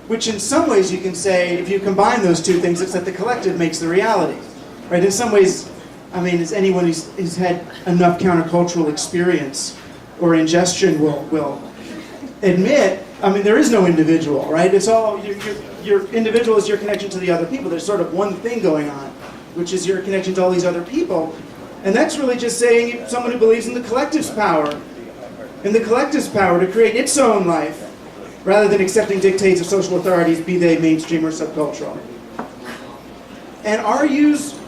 which in some ways you can say, if you combine those two things, it's that the collective makes the reality. Right? In some ways, I mean, as anyone who's had enough countercultural experience or ingestion will admit, I mean, there is no individual, right? It's all, your individual is your connection to the other people. There's sort of one thing going on, which is your connection to all these other people. And that's really just saying someone who believes in the collective's power, in the collective's power to create its own life, rather than accepting dictates of social authorities, be they mainstream or subcultural. And R.U.'s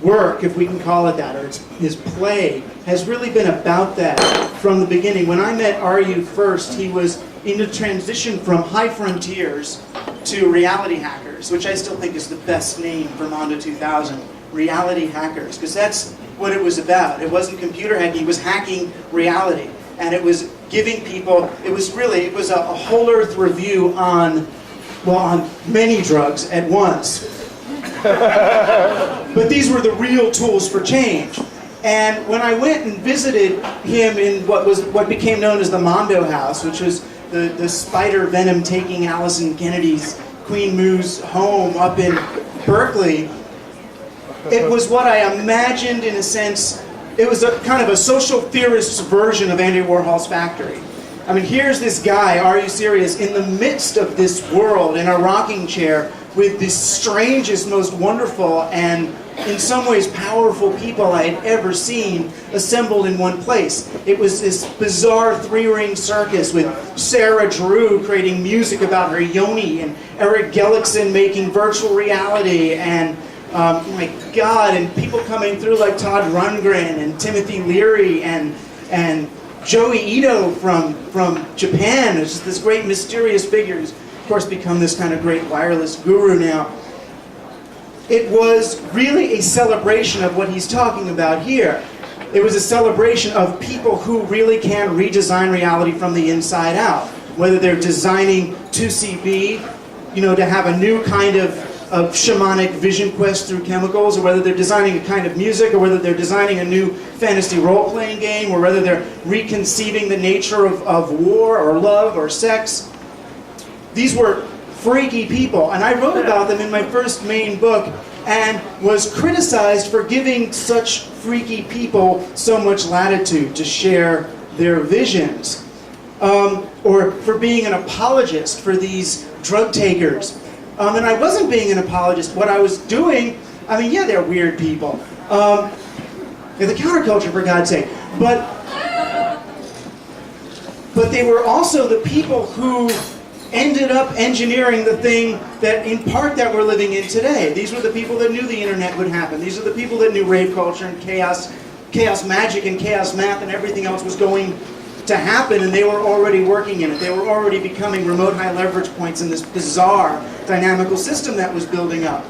work, if we can call it that, or his play, has really been about that from the beginning. When I met R.U. first, he was in the transition from High Frontiers to Reality Hackers, which I still think is the best name for Mondo 2000, Reality Hackers, because that's what it was about. It wasn't computer hacking, it was hacking reality. And it was giving people, it was a whole earth review on many drugs at once. But these were the real tools for change. And when I went and visited him in what became known as the Mondo House, which was the spider venom taking Allison Kennedy's Queen Moo's home up in Berkeley, it was what I imagined in a sense. It was a kind of a social theorist's version of Andy Warhol's factory. I mean, here's this guy, are you serious, in the midst of this world, in a rocking chair, with the strangest, most wonderful, and in some ways powerful people I had ever seen assembled in one place. It was this bizarre three-ring circus with Sarah Drew creating music about her yoni, and Eric Gellickson making virtual reality, and my God, and people coming through like Todd Rundgren and Timothy Leary and Joey Ito from Japan. It's just this great mysterious figure who's, of course, become this kind of great wireless guru now. It was really a celebration of what he's talking about here. It was a celebration of people who really can redesign reality from the inside out. Whether they're designing 2CB, to have a new kind of shamanic vision quest through chemicals, or whether they're designing a kind of music, or whether they're designing a new fantasy role-playing game, or whether they're reconceiving the nature of war or love or sex. These were freaky people, and I wrote about them in my first main book and was criticized for giving such freaky people so much latitude to share their visions, or for being an apologist for these drug takers. And I wasn't being an apologist. What I was doing, I mean, yeah, they're weird people. They're the counterculture, for God's sake. But they were also the people who ended up engineering the thing that, in part, that we're living in today. These were the people that knew the internet would happen. These are the people that knew rave culture and chaos magic and chaos math and everything else was going to happen, and they were already working in it. They were already becoming remote high leverage points in this bizarre dynamical system that was building up.